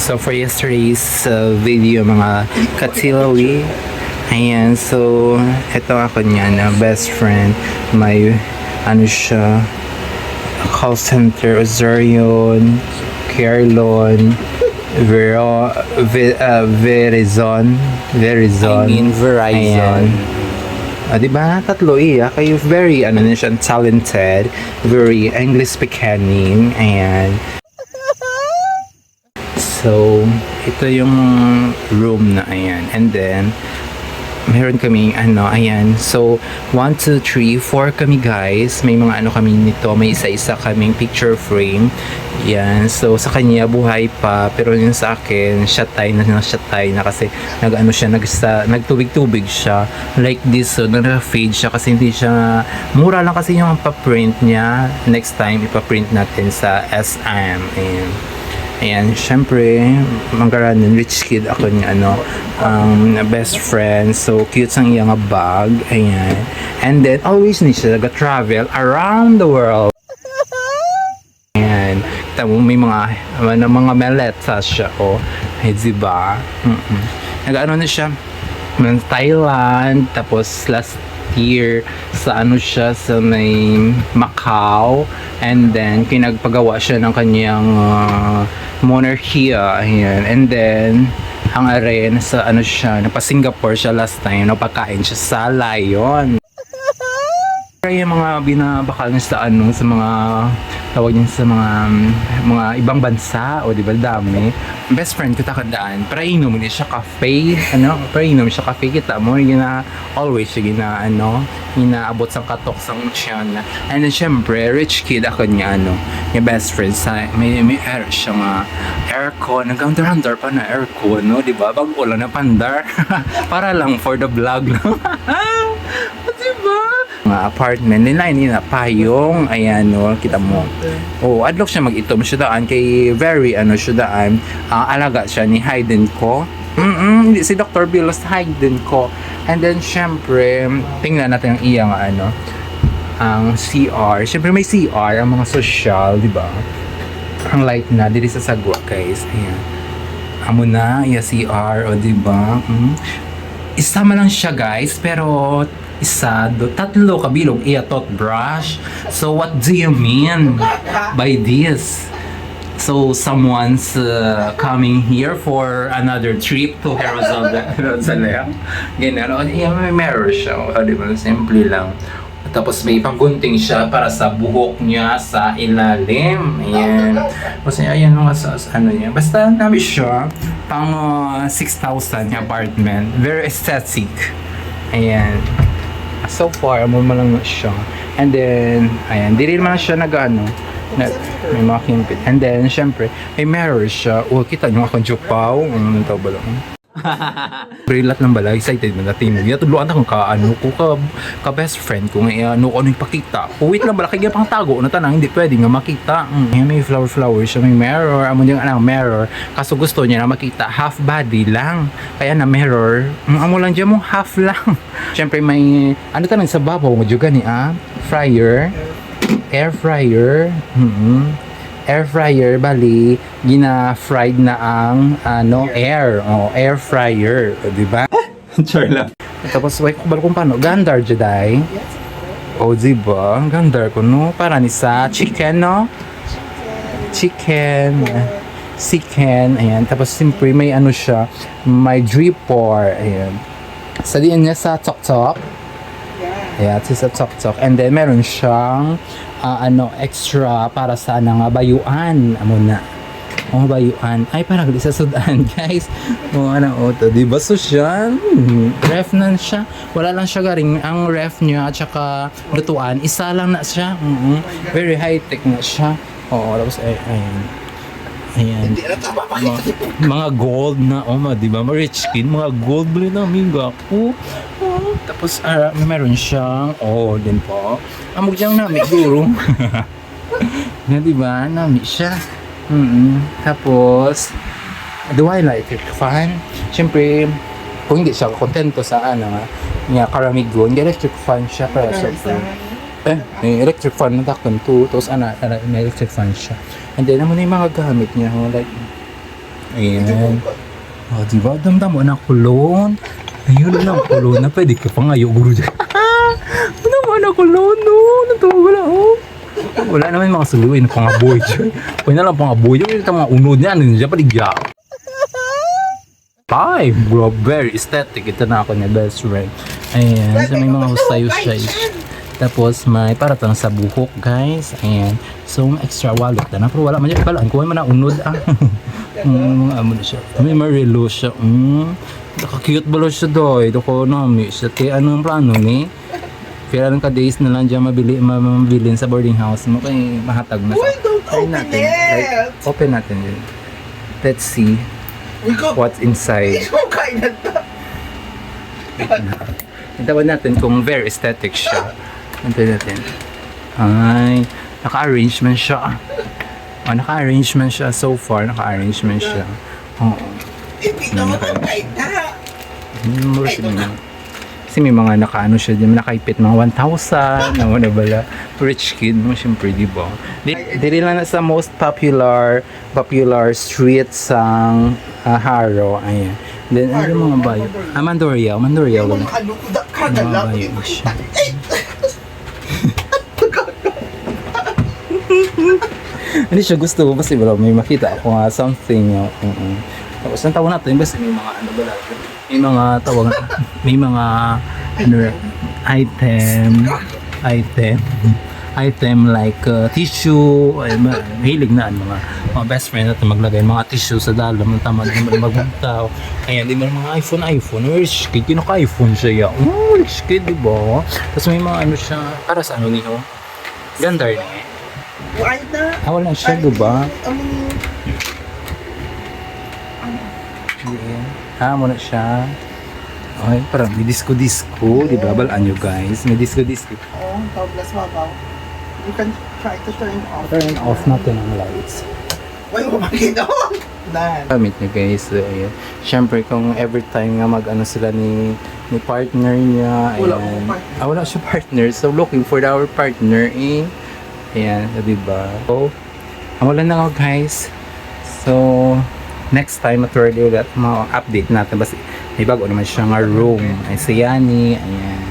So for yesterday's video mga katilawi, ayan, so ito ako niya na best friend, may ano siya, call center, Ozarion, Carlon, Verizon, I mean Verizon. Diba? Tatlo kayo very ano na siya, talented, very English speaking, ayan. So, ito yung room na ayan. And then, meron kaming ano, ayan. So, 1, 2, 3, 4 kami guys. May mga ano kami nito. May isa-isa kaming picture frame. Yan. So, sa kanya buhay pa. Pero yung sa akin, shatay na kasi nag-ano siya, nagtubig-tubig siya. Like this. So, nag-fade siya kasi hindi siya, mura lang kasi yung paprint niya. Next time, ipaprint natin sa SM. Ayan. Ayan, syempre, mangkaranin, rich kid ako niya, ano, best friend. So, cute sang iyang bag. Ayan. And then, always ni siya nag-travel around the world. Ayan. Kita mo, may mga meleta siya, oh. Ay, diba? Nag-ano na siya, Thailand, tapos last year sa ano siya sa may Macau, and then pinagpagawa siya ng kanyang monarchia, ayan. And then ang aren sa ano siya, napa Singapore siya last time, napakain siya sa lion. Kaya yung mga binabakal niya sa ano, sa mga tawag niya sa mga ibang bansa, o di ba dami. Best friend ko takandaan, prainom niya siya cafe, ano, prainom siya cafe, kita mo, gina always siya inaabot sa katok sang tiyan. And then syempre, rich kid ako niya, ano, yung best friend sa may air siya nga aircon, nag-under pa na aircon, no, di ba? Bago lang na pandar. Para lang for the vlog, no. Di ba? Mga apartment nila na payong, ayan, no, kita mo. Oh, adlok siya mag-itom siya daan kay very ano siya daan, alaga siya ni Hayden ko. Si Dr. Bilos Hayden ko. And then syempre, tingnan natin ang iyang ano, ang CR. Syempre may CR ang mga social, di ba? Ang light na dili sa sagwa, guys. Ayan. Amo na, iya CR, o di ba? Isama lang siya, guys, pero tatlo kabilog iya toothbrush. So what do you mean by this? So someone's coming here for another trip to Jerusalem. Ganyan. May mirror siya. O, di ba? Simple lang. Tapos may panggunting siya para sa buhok niya sa ilalim. Ayan. Kasi ayan mga ano niya. Basta namin siya pang 6,000 apartment. Very aesthetic. Ayan. So far, mo lang siya. And then, ayan, di rin man siya nag-ano, may mga kimpit. And then, syempre, may mirror siya. Oh, kita nyo akong jupaw. Ano tawag ba lang? Relat lang bala, excited man natin mo. Yatuluan na kung kaano ko ka best friend ko nga ano yung ipakita. Wait lang bala, kaya pang tago na tanang hindi pwede nga makita. May flower siya, may mirror. Amo yung mirror. Kaso gusto niya na makita half body lang. Kaya na mirror. Amo lang dyan mo half lang. Siyempre may ano tanang sa babaw mo juga ni fryer, air fryer. Air fryer, bali, gina-fried na ang air. Oh, air fryer. O, diba? Sure lang. Tapos, wait, kung paano? Gandar, Jedi. O, diba? Gandar ko, no? Para ni sa chicken, no? Chicken. Ayan. Tapos, simpre, may ano siya. May dripper. Ayan. Sa diyan niya sa tok-tok. Yeah, it's a tok-tok. And then, meron siyang extra para sa bayuan. Amo na. Oh, bayuan. Ay, parang isa sudan, guys. Oh, to. Diba social? Ref na siya. Wala lang siya garing. Ang ref niya at saka lutuan, isa lang na siya. Very high-tech na siya. Oo, tapos, ayan. Mga gold na, diba? Rich kid, mga gold bali na, amiga. Tapos, meron siyang, din po. Amog diyang nami, guro. Na, diba? Nami siya. Tapos, do I like it? Fan? Siyempre, kung hindi siya kontento sa karamigo, hindi electric fan siya para sa may electric fan na takon to, tapos may electric fan siya. And then, naman yung mga gamit niya, like, Ayan. Oh, diba? Damdam mo na kulon. Ayun lang, kulon na. Pwede ka pa ngayo, guru dyan. Damdam mo na kulon, no? Natuwa wala, oh. Wala naman mga suluin, pangaboy dyan. Pwede na lang pangaboy dyan. Ito mga unod niya, ano niya, paligya. Time, bro, very aesthetic. Ito na ako niya, best friend. Ayan, so may mga husay-husay. Tapos may para tang sa buhok, guys. Ayan. So extra wallet na. Pero wala man dyan pala. Kuha man na unod. Mga amo na siya. May marilo siya. Nakakiyot ba lang siya doy. Doko nami siya. Kaya anong plano ni? Kaya lang ka days na lang dyan mabilin sa boarding house mo. Kaya mahatag na siya. Try natin. Like, open natin yun. Let's see what's inside. Itawan natin kung very aesthetic siya. Antayin natin. Ay, naka-arrangement siya. Oh, naka-arrangement siya so far. Naka-arrangement siya. Oo. Kasi may mga naka-ano siya dyan. Nakaipit mga 1,000. Naman na bala. Rich kid mo, syempre, di ba? Dili lang na sa most popular street sang Haro. Ayan. Then, ano mga bayo? Mandoria. Mandoria. Wala. Mga bayo siya. Hindi siya gusto ko kasi wala may makita ako nga something. Tapos ang tawag natin basta may mga ano ba may mga tawag may mga ano item like tissue ay mahilig na mga best friend natin maglagay mga tissue sa dalam ng tamad na magbuntaw. Ayan, di ba mga iPhone rich kid kinaka-iPhone siya ya. Rich kid, di ba? Tapos may mga ano siya para sa ano niyo ganda rin eh. Wala siya, diba? Muna siya. Ay, parang may disco-disco. Diba? Balaan nyo guys. May disco-disco. Oh, Douglas Wabaw. You can try to turn off. Turn off natin ang lights. Why mo makita on? Dan. Gamit nyo guys. So, ayan. Siyempre, kung every time nga mag-ano sila ni partner niya. Ayan. Wala siya partner. So, looking for our partner eh. Ayan, diba? So, wala na ako guys. So, next time at ulit, ma-update natin. Basta, may bago naman siya nga room. Ay, si Yani. Ayan.